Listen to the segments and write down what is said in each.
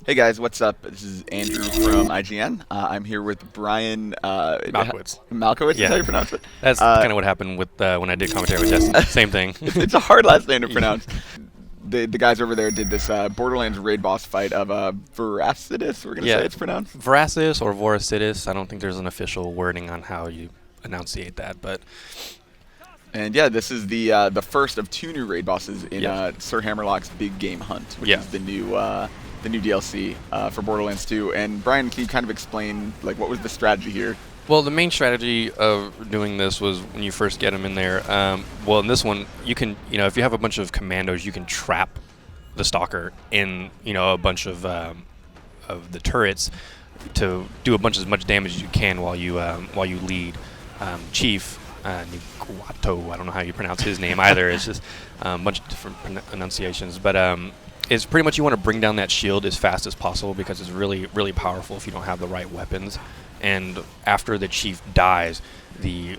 Hey guys, what's up? This is Andrew from IGN. I'm here with Brian Malkowitz. Malkowitz. Is Yeah, how you pronounce it? that's kind of what happened with when I did commentary with Destiny. Same thing. It's a hard last name to pronounce. The guys over there did this Borderlands raid boss fight of Voracidous. We're gonna say it's pronounced. Voracidous or Voracidous. I don't think there's an official wording on how you enunciate that, but And yeah, this is the first of two new raid bosses in Yeah. Sir Hammerlock's Big Game Hunt, which Yeah. is the new DLC for Borderlands 2. And Brian, can you kind of explain like what was the strategy here? well, the main strategy of doing this was when you first get them in there. Well, in this one, you can, if you have a bunch of commandos, you can trap the stalker in, a bunch of the turrets to do as much damage as you can while you lead Chief. Niguato, I don't know how you pronounce his name either. It's just a bunch of different pronunciations, but it's pretty much you want to bring down that shield as fast as possible because it's really, really powerful if you don't have the right weapons. And after the chief dies, the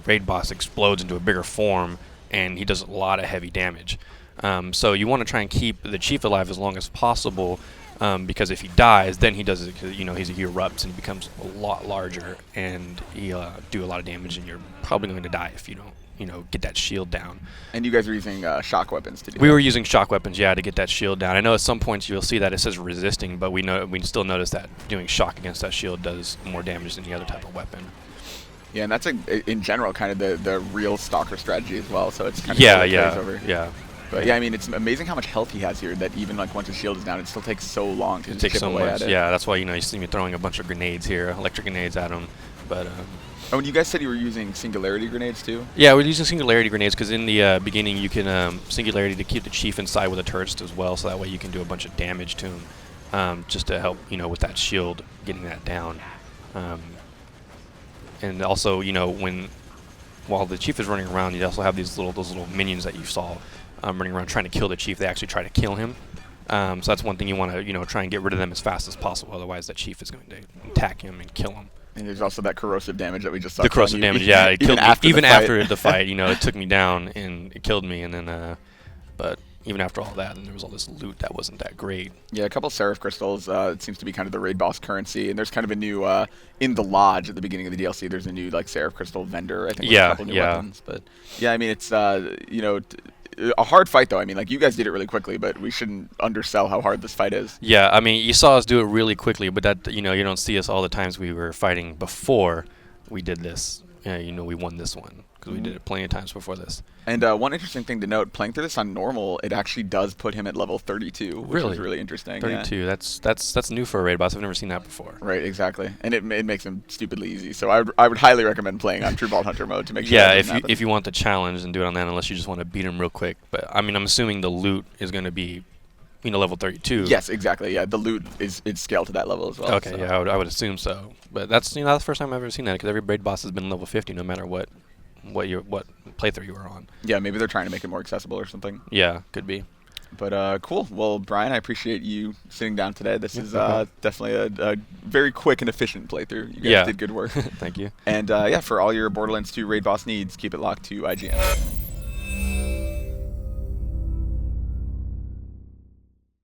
raid boss explodes into a bigger form, and he does a lot of heavy damage. So you want to try and keep the chief alive as long as possible. Because if he dies, then he does it. He erupts and he becomes a lot larger, and he'll do a lot of damage. And you're probably going to die if you don't, get that shield down. And you guys are using shock weapons to do We that. were using shock weapons, to get that shield down. I know at some points you'll see that it says resisting, but we still notice that doing shock against that shield does more damage than the other type of weapon. Yeah, and that's in general kind of the real stalker strategy as well. So it's kind of Yeah. But yeah, I mean, it's amazing how much health he has here. That even like once his shield is down, it still takes so long to It takes chip so away much. at it. Yeah, that's why you see me throwing a bunch of grenades here, electric grenades at him. But Oh, and you guys said you were using singularity grenades too. yeah, we're using singularity grenades because in the beginning you can singularity to keep the chief inside with the turrets as well, so that way you can do a bunch of damage to him, just to help with that shield getting that down. And also while the chief is running around, you also have those little minions that you saw running around trying to kill the chief. They actually try to kill him. So that's one thing you want to try and get rid of them as fast as possible. Otherwise, that chief is going to attack him and kill him. And there's also that corrosive damage that we just saw. The corrosive damage, yeah, it killed me. Even after the fight, it took me down and it killed me. And then, but even after all that, and there was all this loot that wasn't that great. Yeah, a couple of Seraph crystals. It seems to be kind of the raid boss currency, and there's kind of a new in the lodge at the beginning of the DLC. There's a new like Seraph crystal vendor. I think. With a couple new weapons. But yeah, I mean it's a hard fight though. I mean like you guys did it really quickly, but we shouldn't undersell how hard this fight is. Yeah, I mean you saw us do it really quickly, but that you don't see us all the times we were fighting before we did this. We won this one because we did it plenty of times before this. And one interesting thing to note, playing through this on normal, it actually does put him at level 32, which is really interesting. 32. Yeah. That's new for a raid boss. I've never seen that before. Right, exactly. And it makes him stupidly easy. So I would highly recommend playing on True Vault Hunter mode to make sure. Yeah, that if you want the challenge, and do it on that, unless you just want to beat him real quick. But I mean, I'm assuming the loot is going to be, level 32. Yes, exactly. Yeah, the loot is scaled to that level as well. Okay, so. yeah, I would assume so. But that's that's the first time I've ever seen that because every raid boss has been level 50, no matter what playthrough you were on. Yeah, maybe they're trying to make it more accessible or something. Yeah, could be. But cool. Well, Brian, I appreciate you sitting down today. This is definitely a very quick and efficient playthrough. You guys did good work. Thank you. And yeah, for all your Borderlands 2 raid boss needs, keep it locked to IGN.